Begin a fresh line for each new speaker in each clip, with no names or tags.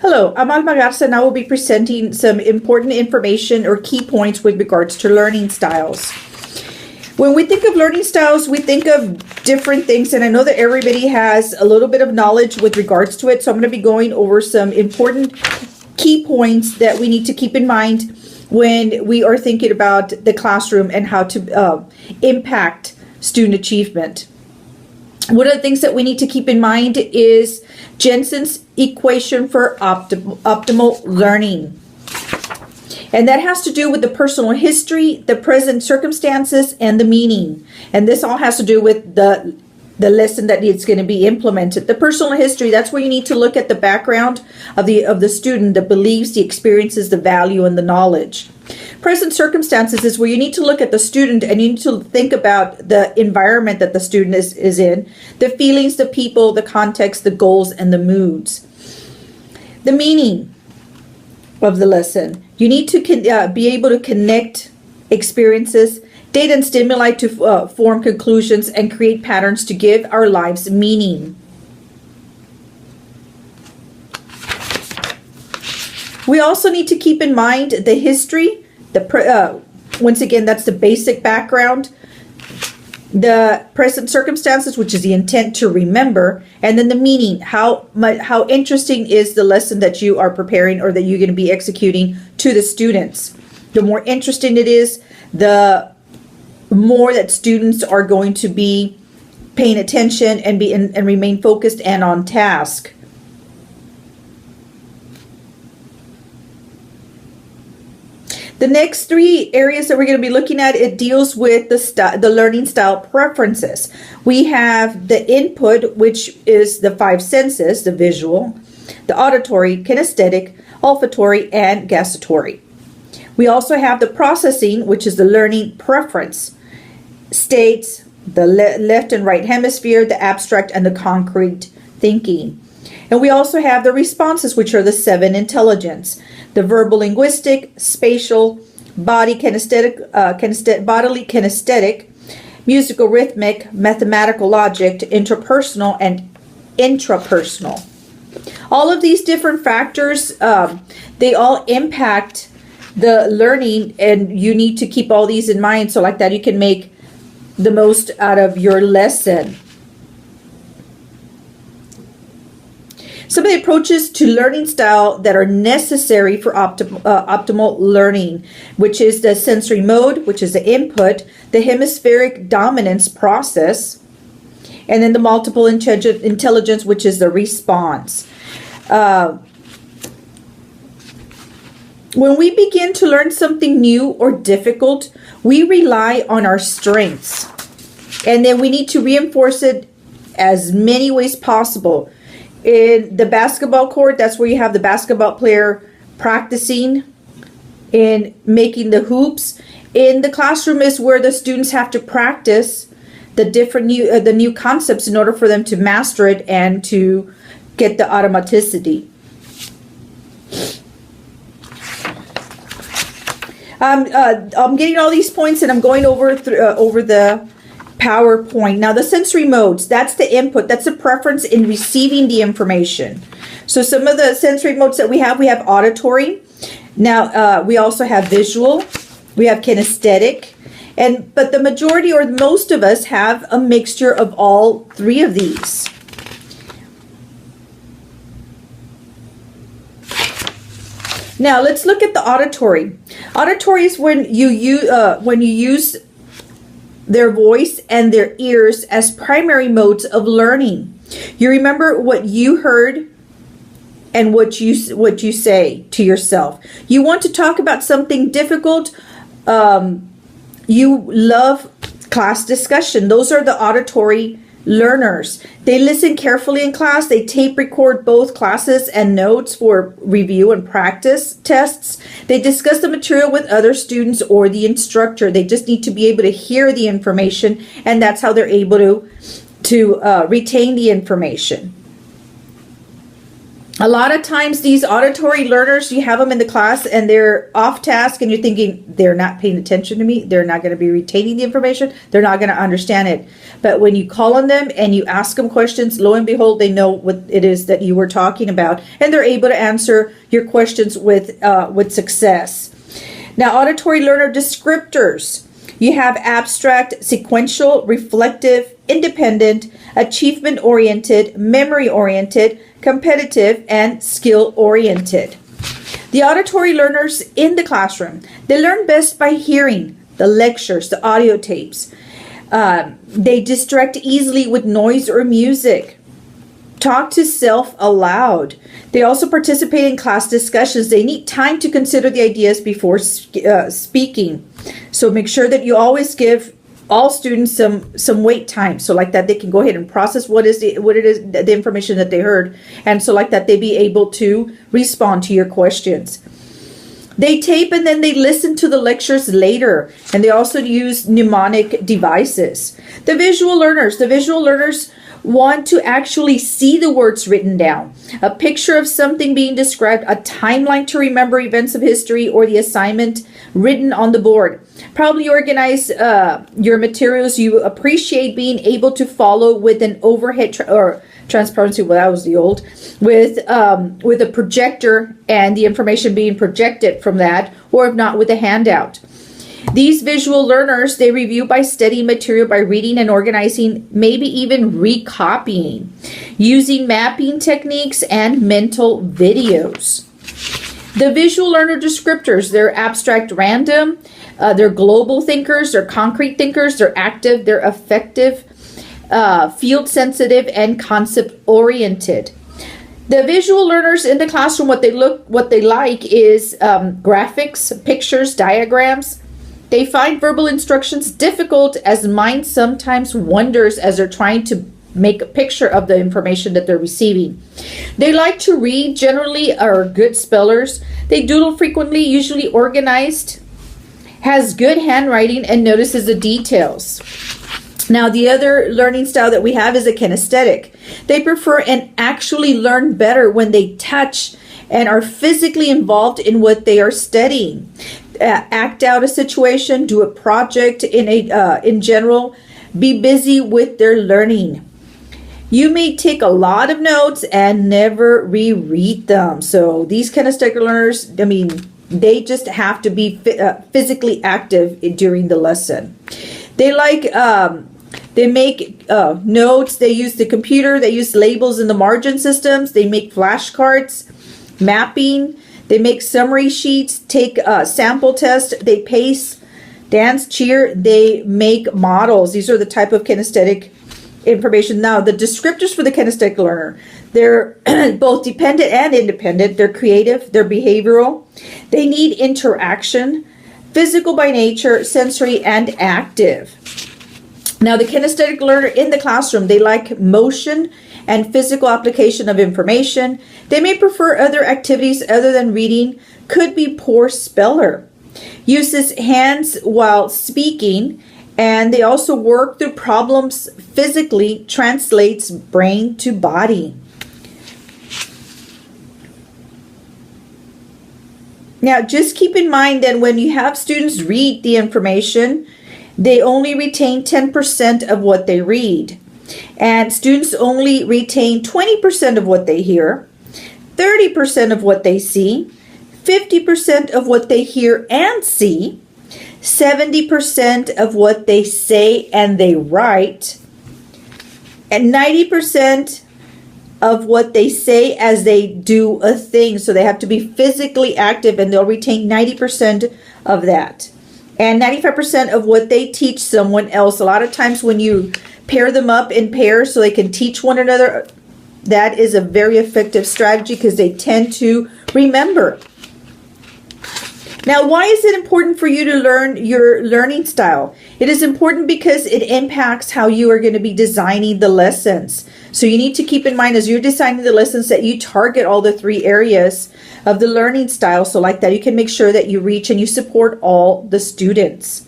Hello, I'm Alma Garza and I will be presenting some important information or key points with regards to learning styles. When we think of learning styles, we think of different things, and I know that everybody has a little bit of knowledge with regards to it, so I'm going to be going over some important key points that we need to keep in mind when we are thinking about the classroom and how to impact student achievement. One of the things that we need to keep in mind is Jensen's equation for optimal learning. And that has to do with the personal history, the present circumstances, and the meaning. And this all has to do with the lesson that is going to be implemented. The personal history, that's where you need to look at the background of the student, the beliefs, the experiences, the value, and the knowledge. Present circumstances is where you need to look at the student and you need to think about the environment that the student is in, the feelings, the people, the context, the goals, and the moods. The meaning of the lesson. You need to be able to connect experiences, data, and stimuli to form conclusions and create patterns to give our lives meaning. We also need to keep in mind the history, once again, that's the basic background, the present circumstances, which is the intent to remember, and then the meaning, how interesting is the lesson that you are preparing or that you're going to be executing to the students. The more interesting it is, the more that students are going to be paying attention and remain focused and on task. The next three areas that we're going to be looking at, it deals with the learning style preferences. We have the input, which is the five senses, the visual, the auditory, kinesthetic, olfactory, and gustatory. We also have the processing, which is the learning preference, states, the left and right hemisphere, the abstract and the concrete thinking. And we also have the responses, which are the seven intelligence, the verbal linguistic, spatial, bodily kinesthetic, musical rhythmic, mathematical logic, interpersonal, and intrapersonal. All of these different factors, they all impact the learning, and you need to keep all these in mind so like that you can make the most out of your lesson. Some of the approaches to learning style that are necessary for optimal learning, which is the sensory mode, which is the input, the hemispheric dominance process, and then the multiple intelligence, which is the response. When we begin to learn something new or difficult, we rely on our strengths, and then we need to reinforce it as many ways possible. In the basketball court, that's where you have the basketball player practicing in making the hoops. In the classroom is where the students have to practice the new concepts in order for them to master it and to get the automaticity. I'm getting all these points and I'm going over the PowerPoint. Now the sensory modes, that's the input, that's a preference in receiving the information. So some of the sensory modes that we have auditory. Now we also have visual, we have kinesthetic, but the majority or most of us have a mixture of all three of these. Now let's look at the auditory. Auditory is when you use their voice and their ears as primary modes of learning. You remember what you heard and what you say to yourself. You want to talk about something difficult. You love class discussion. Those are the auditory learners. They listen carefully in class. They tape record both classes and notes for review and practice tests. They discuss the material with other students or the instructor. They just need to be able to hear the information, and that's how they're able to retain the information. A lot of times these auditory learners, you have them in the class and they're off task and you're thinking they're not paying attention to me. They're not going to be retaining the information. They're not going to understand it. But when you call on them and you ask them questions, lo and behold, they know what it is that you were talking about and they're able to answer your questions with success. Now, auditory learner descriptors. You have abstract, sequential, reflective, independent, achievement-oriented, memory-oriented, competitive, and skill-oriented. The auditory learners in the classroom, they learn best by hearing the lectures, the audio tapes. They distract easily with noise or music. Talk to self aloud. They also participate in class discussions. They need time to consider the ideas before speaking. So make sure that you always give all students some wait time, so like that they can go ahead and process what it is the information that they heard, and so like that they be able to respond to your questions. They tape and then they listen to the lectures later, and they also use mnemonic devices. The visual learners want to actually see the words written down, a picture of something being described, a timeline to remember events of history, or the assignment written on the board. Probably organize your materials. You appreciate being able to follow with an overhead transparency. Well, that was the old, with a projector and the information being projected from that, or if not, with a handout. These visual learners, they review by studying material, by reading and organizing, maybe even recopying, using mapping techniques and mental videos. The visual learner descriptors, they're abstract random, they're global thinkers, they're concrete thinkers, they're active, they're effective, field sensitive, and concept oriented. The visual learners in the classroom, what they like is graphics, pictures, diagrams. They find verbal instructions difficult, as mind sometimes wanders as they're trying to make a picture of the information that they're receiving. They like to read, generally are good spellers. They doodle frequently, usually organized, has good handwriting, and notices the details. Now, the other learning style that we have is a kinesthetic. They prefer and actually learn better when they touch and are physically involved in what they are studying. Act out a situation, do a project in general, be busy with their learning. You may take a lot of notes and never reread them. So these kinesthetic learners, they just have to be physically active during the lesson. They make notes, they use the computer, they use labels in the margin systems, they make flashcards, mapping, they make summary sheets, take sample tests, they pace, dance, cheer, they make models. These are the type of kinesthetic information. Now, the descriptors for the kinesthetic learner, they're both dependent and independent. They're creative, they're behavioral, they need interaction, physical by nature, sensory, and active. Now, the kinesthetic learner in the classroom, they like motion and physical application of information. They may prefer other activities other than reading, could be poor speller. Uses hands while speaking, and they also work through problems physically, translates brain to body. Now, just keep in mind that when you have students read the information, they only retain 10% of what they read. And students only retain 20% of what they hear, 30% of what they see, 50% of what they hear and see, 70% of what they say and they write, and 90% of what they say as they do a thing. So they have to be physically active, and they'll retain 90% of that. And 95% of what they teach someone else. A lot of times when you pair them up in pairs so they can teach one another, that is a very effective strategy because they tend to remember. Now, why is it important for you to learn your learning style? It is important because it impacts how you are going to be designing the lessons. So you need to keep in mind as you're designing the lessons that you target all the 3 areas of the learning style. So like that, you can make sure that you reach and you support all the students.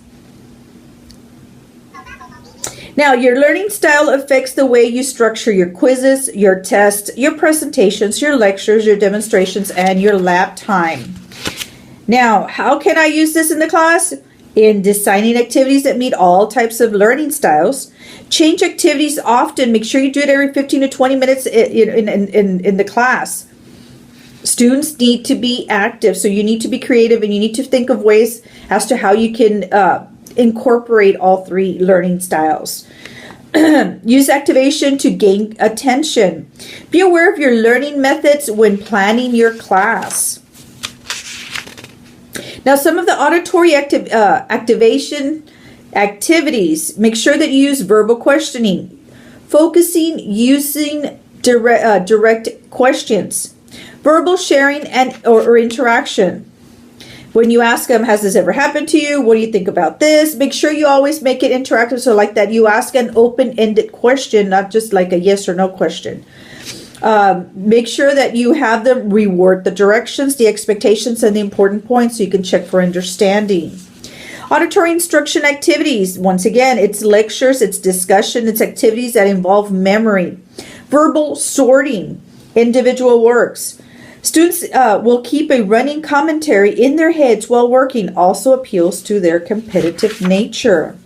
Now, your learning style affects the way you structure your quizzes, your tests, your presentations, your lectures, your demonstrations, and your lab time. Now, how can I use this in the class? In designing activities that meet all types of learning styles. Change activities often. Make sure you do it every 15 to 20 minutes in the class. Students need to be active, so you need to be creative and you need to think of ways as to how you can incorporate all three learning styles. Use activation to gain attention. Be aware of your learning methods when planning your class. Now, some of the auditory activation activities, make sure that you use verbal questioning, focusing using direct questions, verbal sharing or interaction. When you ask them, has this ever happened to you? What do you think about this? Make sure you always make it interactive. So like that, you ask an open-ended question, not just like a yes or no question. Make sure that you have them reword the directions, the expectations, and the important points so you can check for understanding. Auditory instruction activities. Once again, it's lectures, it's discussion, it's activities that involve memory. Verbal sorting, individual works. Students will keep a running commentary in their heads while working, also appeals to their competitive nature.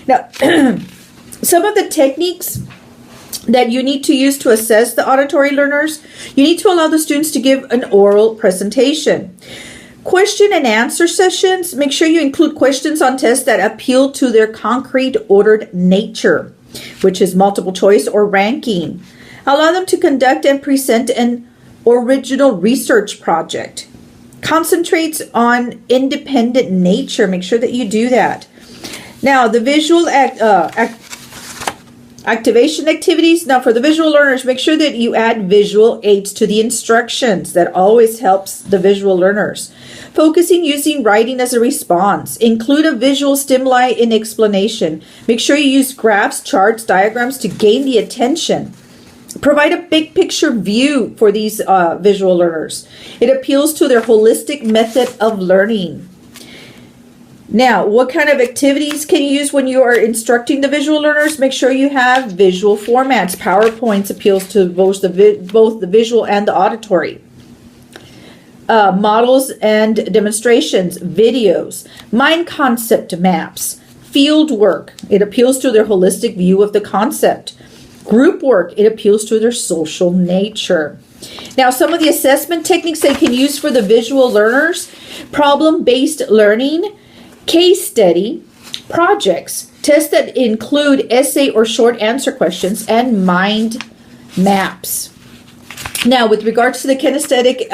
Now, some of the techniques that you need to use to assess the auditory learners, you need to allow the students to give an oral presentation. Question and answer sessions, make sure you include questions on tests that appeal to their concrete ordered nature, which is multiple choice or ranking. Allow them to conduct and present an original research project. Concentrates on independent nature. Make sure that you do that. Now, the visual activation activities. Now, for the visual learners, make sure that you add visual aids to the instructions. That always helps the visual learners. Focusing using writing as a response. Include a visual stimuli in explanation. Make sure you use graphs, charts, diagrams to gain the attention. Provide a big picture view for these visual learners. It appeals to their holistic method of learning. Now, what kind of activities can you use when you are instructing the visual learners? Make sure you have visual formats. PowerPoints appeals to both the visual and the auditory. Models and demonstrations, videos, mind concept maps, field work. It appeals to their holistic view of the concept. Group work, it appeals to their social nature. Now, some of the assessment techniques they can use for the visual learners: problem-based learning, case study, projects, tests that include essay or short answer questions, and mind maps. Now, with regards to the kinesthetic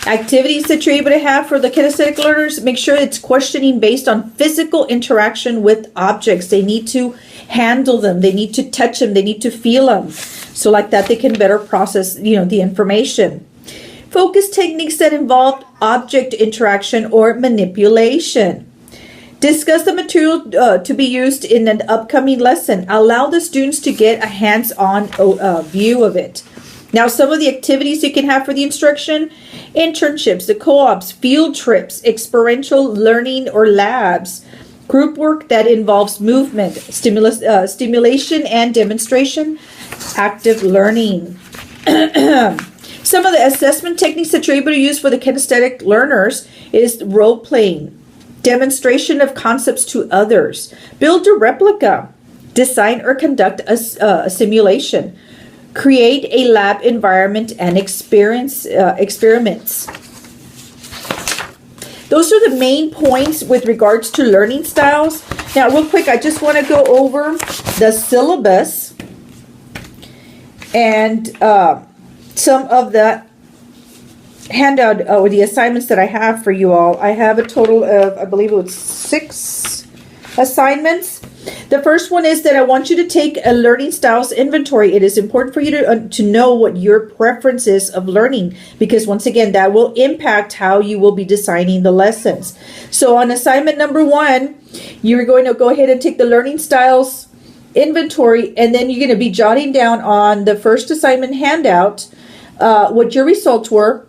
activities that you're able to have for the kinesthetic learners, make sure it's questioning based on physical interaction with objects. They need to handle them, they need to touch them, they need to feel them. So like that, they can better process, the information. Focus techniques that involve object interaction or manipulation. Discuss the material to be used in an upcoming lesson. Allow the students to get a hands-on view of it. Now, some of the activities you can have for the instruction: internships, the co-ops, field trips, experiential learning or labs, group work that involves movement, stimulation and demonstration, active learning. Some of the assessment techniques that you're able to use for the kinesthetic learners is role-playing, demonstration of concepts to others, build a replica, design or conduct a simulation, create a lab environment and experiments. Those are the main points with regards to learning styles. Now, real quick, I just want to go over the syllabus and some of the handout or the assignments that I have for you all. I have a total of, I believe it was 6 assignments. The first one is that I want you to take a learning styles inventory. It is important for you to know what your preference is of learning, because once again, that will impact how you will be designing the lessons. So on assignment number 1, you're going to go ahead and take the learning styles inventory, and then you're going to be jotting down on the first assignment handout what your results were,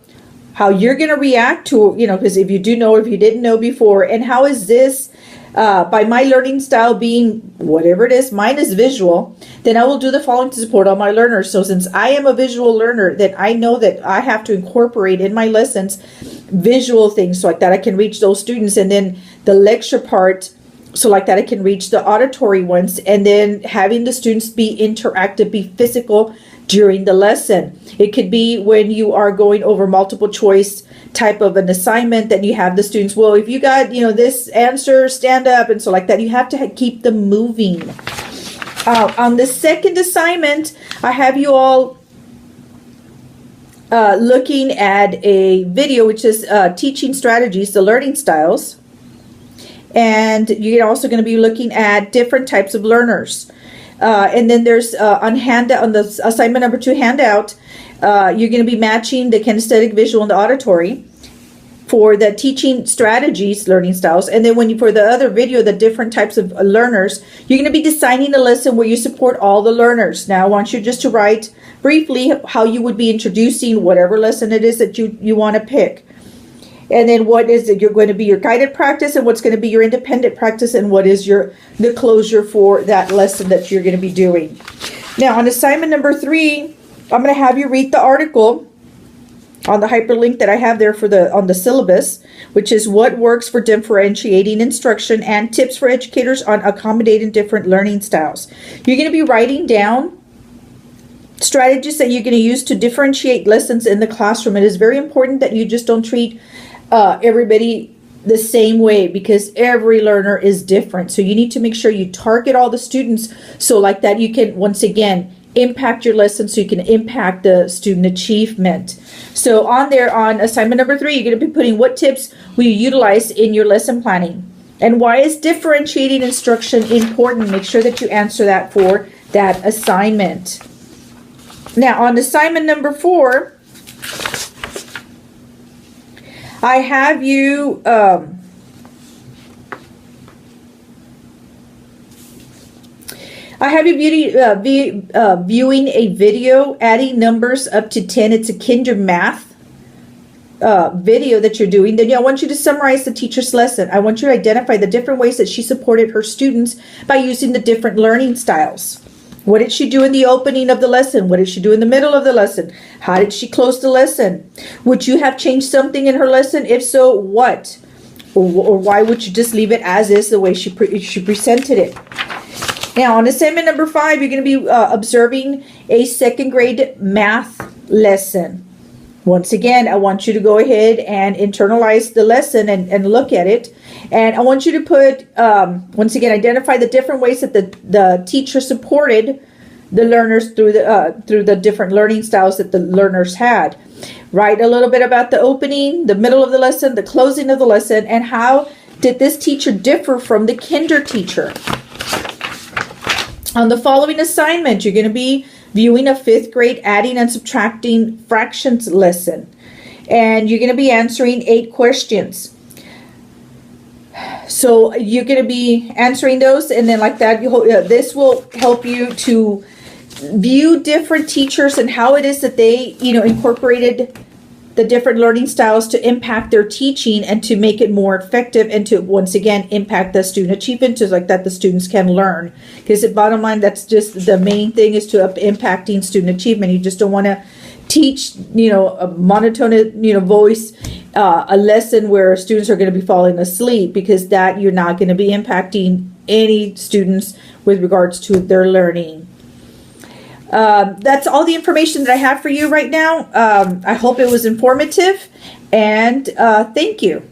how you're going to react to, because if you do know, if you didn't know before, and how is this by my learning style being whatever it is, mine is visual, then I will do the following to support all my learners. So since I am a visual learner, then I know that I have to incorporate in my lessons visual things so like that I can reach those students, and then the lecture part so like that I can reach the auditory ones, and then having the students be interactive, be physical during the lesson. It could be when you are going over multiple choice type of an assignment that you have the students, well, if you got, this answer, stand up, and so like that. You have to keep them moving. On the second assignment, I have you all looking at a video, which is teaching strategies, the learning styles. And you're also going to be looking at different types of learners. And then there's on the assignment number 2 handout, you're going to be matching the kinesthetic, visual, and the auditory for the teaching strategies, learning styles. And then for the other video, the different types of learners, you're going to be designing a lesson where you support all the learners. Now, I want you just to write briefly how you would be introducing whatever lesson it is that you want to pick. And then what is it? You're going to be your guided practice, and what's going to be your independent practice, and what is the closure for that lesson that you're going to be doing. Now, on assignment number 3, I'm going to have you read the article on the hyperlink that I have there on the syllabus, which is what works for differentiating instruction and tips for educators on accommodating different learning styles. You're going to be writing down strategies that you're going to use to differentiate lessons in the classroom. It is very important that you just don't treat everybody the same way, because every learner is different. So you need to make sure you target all the students so like that you can, once again, impact your lesson so you can impact the student achievement. So on assignment number 3, you're going to be putting what tips will you utilize in your lesson planning, and why is differentiating instruction important. Make sure that you answer that for that assignment. Now on assignment number 4, I have you viewing a video, adding numbers up to 10. It's a kinder math video that you're doing. Then I want you to summarize the teacher's lesson. I want you to identify the different ways that she supported her students by using the different learning styles. What did she do in the opening of the lesson? What did she do in the middle of the lesson? How did she close the lesson? Would you have changed something in her lesson? If so, what? Or why would you just leave it as is, the way she presented it? Now, on assignment number 5, you're going to be observing a 2nd grade math lesson. Once again, I want you to go ahead and internalize the lesson and look at it. And I want you to put, once again, identify the different ways that the teacher supported the learners through the different learning styles that the learners had. Write a little bit about the opening, the middle of the lesson, the closing of the lesson, and how did this teacher differ from the kinder teacher. On the following assignment, you're going to be viewing a 5th grade adding and subtracting fractions lesson. And you're going to be answering 8 questions. So you're going to be answering those, and then like that, this will help you to view different teachers and how it is that they, incorporated the different learning styles to impact their teaching and to make it more effective, and to once again impact the student achievement, just like that the students can learn. Because the bottom line, that's just the main thing, is to impacting student achievement. You just don't want to teach, a monotone, voice, a lesson where students are going to be falling asleep, because that you're not going to be impacting any students with regards to their learning. That's all the information that I have for you right now. I hope it was informative, and thank you.